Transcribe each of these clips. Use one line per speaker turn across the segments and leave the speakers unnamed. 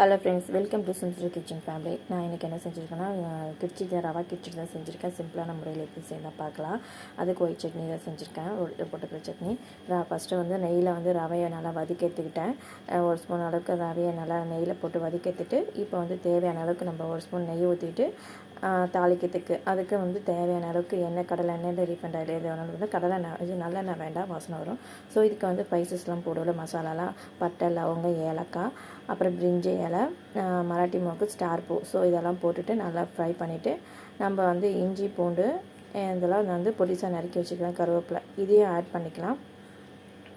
Hello friends, welcome to simply kitchen family. நான் இன்றைக்கி என்ன செஞ்சுருக்கேன்னா, ரவா கிச்சடி தான் செஞ்சுருக்கேன். சிம்பிளான முறையில் எப்படி செய்யலாம் பார்க்கலாம். அதுக்கு ஒயிட் சட்னி தான் செஞ்சுருக்கேன், பொட்டுக்கடலை சட்னி. ஃபஸ்ட்டு வந்து நெய்யில் வந்து ரவையை நல்லா வதக்கி எடுத்துக்கிட்டேன். ஒரு ஸ்பூன் அளவுக்கு ரவையை நல்லா நெய்யில் போட்டு வதக்கி எடுத்துட்டு, இப்போ வந்து தேவையான அளவுக்கு நம்ம ஒரு ஸ்பூன் நெய் ஊற்றிட்டு தாளிக்கிறதுக்கு அதுக்கு வந்து தேவையான அளவுக்கு எண்ணெய், கடலை எண்ணெய், ரீஃபண்ட் ஆயில் எது வேணாலும் வந்து இது நல்லெண்ணெய் வேண்டாம், வாசனை வரும். ஸோ இதுக்கு வந்து ஸ்பைசஸ்லாம் போடுவோம்ல, மசாலாலாம் பட்டை, லவங்கம், ஏலக்காய், அப்புறம் பிரிஞ்சி இலை, மராட்டி மொக்கு, ஸ்டார் பூ. ஸோ இதெல்லாம் போட்டுட்டு நல்லா ஃப்ரை பண்ணிவிட்டு நம்ம வந்து இஞ்சி, பூண்டு இதெல்லாம் வந்து பொடிசாக நறுக்கி வச்சுக்கலாம். கருவேப்பிலை இதையும் ஆட் பண்ணிக்கலாம்.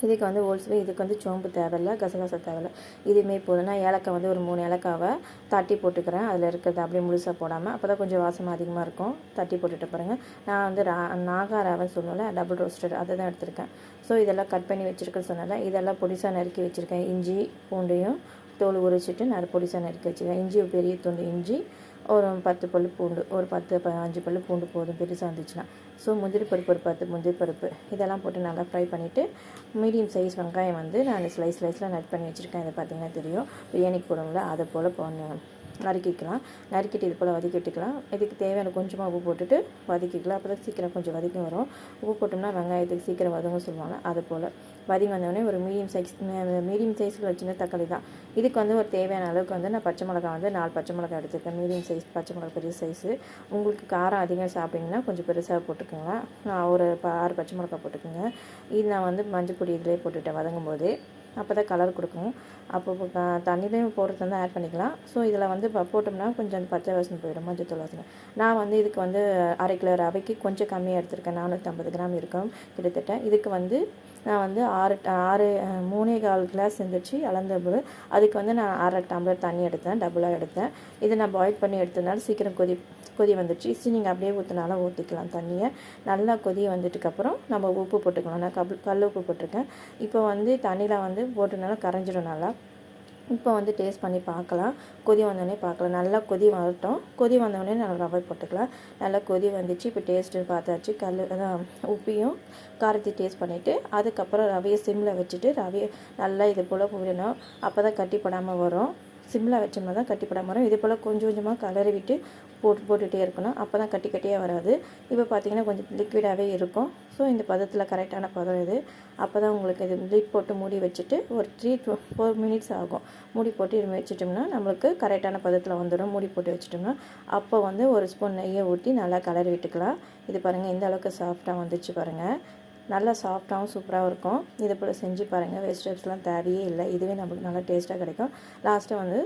இதுக்கு வந்து இதுக்கு வந்து சோம்பு தேவையில்லை, கசகசா தேவையில்லை. இதுவுமே போதும்னா ஏலக்காய் வந்து ஒரு 3 ஏலக்காவை தட்டி போட்டுக்கிறேன். அதில் இருக்கிறது அப்படியே முழுசாக போடாமல், அப்போ தான் கொஞ்சம் வாசமாக அதிகமாக இருக்கும். தட்டி போட்டுட்டு பாருங்கள். நான் வந்து நாகா ரவைன்னு சொல்லுவேன்ல, டபுள் ரோஸ்டட் அதை தான் எடுத்திருக்கேன். ஸோ இதெல்லாம் கட் பண்ணி வச்சுருக்கேன்னு சொன்னால இதெல்லாம் பொடிசாக நறுக்கி வச்சுருக்கேன். இஞ்சி பூண்டையும் தோல் உரிச்சிட்டு நான் பொடிசாக நறுக்கி வச்சுருக்கேன். இஞ்சி பெரிய துண்டு இஞ்சி, ஒரு 10 பல் பூண்டு, ஒரு 10-15 பல் பூண்டு போதும் பெருசாக இருந்துச்சுன்னா. ஸோ முந்திரி பருப்பு ஒரு 10 முந்திரி பருப்பு இதெல்லாம் போட்டு நல்லா ஃப்ரை பண்ணிவிட்டு, மீடியம் சைஸ் வெங்காயம் வந்து நான் ஸ்லைஸில் நட் பண்ணி வச்சுருக்கேன். இதை பார்த்திங்கன்னா தெரியும், பிரியாணிக்கு போடுவோம்ல, அதை போல் நறுக்கிக்கலாம். நறுக்கிட்டு இது போல் வதக்கிட்டுக்கலாம். இதுக்கு தேவையான கொஞ்சமாக உப்பு போட்டுட்டு வதக்கிக்கலாம். அப்போ தான் சீக்கிரம் கொஞ்சம் வதக்கி வரும். உப்பு போட்டோம்னா வெங்காயத்துக்கு சீக்கிரம் வதங்க சொல்லுவாங்க. அது போல் வதங்கி வந்தோடனே ஒரு மீடியம் சைஸில் வச்சுருந்த தக்காளி தான். இதுக்கு வந்து ஒரு தேவையான அளவுக்கு வந்து நான் பச்சை மிளகா வந்து 4 பச்சை மிளகா எடுத்துருக்கேன். மீடியம் சைஸ் பச்சை மிளகா, பெரிய சைஸு. உங்களுக்கு காரம் அதிகம் சாப்பிட்டிங்கன்னா கொஞ்சம் பெருசாக போட்டுக்கோங்க. நான் ஒரு 6 பச்சை மிளகா போட்டுக்கோங்க. இது நான் வந்து மஞ்சள் பொடி இதிலே போட்டுவிட்டேன் வதங்கும் போதே. அப்போ தான் கலர் கொடுக்கும். அப்போ தண்ணிலையும் போடுறது வந்து ஆட் பண்ணிக்கலாம். ஸோ இதில் வந்து போட்டோம்னா கொஞ்சம் அந்த பச்சை வாசனை போயிடும், மஞ்சத்தூள் வாசனை. நான் வந்து இதுக்கு வந்து 1/2 கிலோ ரவைக்கு கொஞ்சம் கம்மியாக எடுத்திருக்கேன். 450 கிராம் இருக்கும் கிட்டத்தட்ட. இதுக்கு வந்து நான் வந்து 3/4 கிளாஸ் இருந்துச்சு அளந்தபோது. அதுக்கு வந்து நான் 1/2 டம்ளர் தண்ணி எடுத்தேன், டபுளாக எடுத்தேன். இதை நான் பாயில் பண்ணி எடுத்ததுனால சீக்கிரம் கொதி வந்துடுச்சு. நீங்கள் அப்படியே ஊற்றினாலும் ஊற்றிக்கலாம் தண்ணியை. நல்லா கொதி வந்துட்டுக்கப்புறம் நம்ம உப்பு போட்டுக்கலாம். நான் கல் உப்பு போட்டிருக்கேன். இப்போ வந்து தண்ணியில் வந்து போட்டுனால கரைஞ்சிடும் நல்லா. இப்போ வந்து டேஸ்ட் பண்ணி பார்க்கலாம். கொதி வந்தோடனே பார்க்கலாம். நல்லா கொதி வரட்டும். கொதி வந்தோடனே நல்லா ரவை போட்டுக்கலாம். நல்லா கொதி வந்துச்சு. இப்போ டேஸ்ட்டு பார்த்தாச்சு. உப்பையும் காரத்தையும் டேஸ்ட் பண்ணிவிட்டு அதுக்கப்புறம் ரவையை சிம்மில் வச்சுட்டு ரவையை நல்லா இது போல் விடணும். அப்போ தான் கட்டிப்படாமல் வரும். சிம்மில் வச்சோம்னா தான் கட்டிப்படாமல் வரும். இது போல் கொஞ்சம் கொஞ்சமாக கலரி விட்டு போட்டுகிட்டே இருக்கணும். அப்போ தான் கட்டியாக வராது. இப்போ பார்த்திங்கன்னா கொஞ்சம் லிக்விடாகவே இருக்கும். ஸோ இந்த பதத்தில் கரெக்டான பதம் இது. அப்போ தான் உங்களுக்கு இது லிட் போட்டு மூடி வச்சுட்டு ஒரு 3-4 மினிட்ஸ் ஆகும். மூடி போட்டு வச்சுட்டோம்னா நம்மளுக்கு கரெக்டான பதத்தில் வந்துடும். மூடி போட்டு வச்சுட்டோம்னா அப்போ வந்து ஒரு ஸ்பூன் நெய்யை ஊற்றி நல்லா கலரி விட்டுக்கலாம். இது பாருங்கள், இந்த அளவுக்கு சாஃப்டாக வந்துச்சு பாருங்கள். நல்லா சாஃப்டாகவும் சூப்பராகவும் இருக்கும். இதை போல் செஞ்சு பாருங்கள். வெஜிடபிள்ஸ்லாம் தேவையே இல்லை. இதுவே நம்மளுக்கு நல்லா டேஸ்ட்டாக கிடைக்கும். லாஸ்ட்டாக வந்து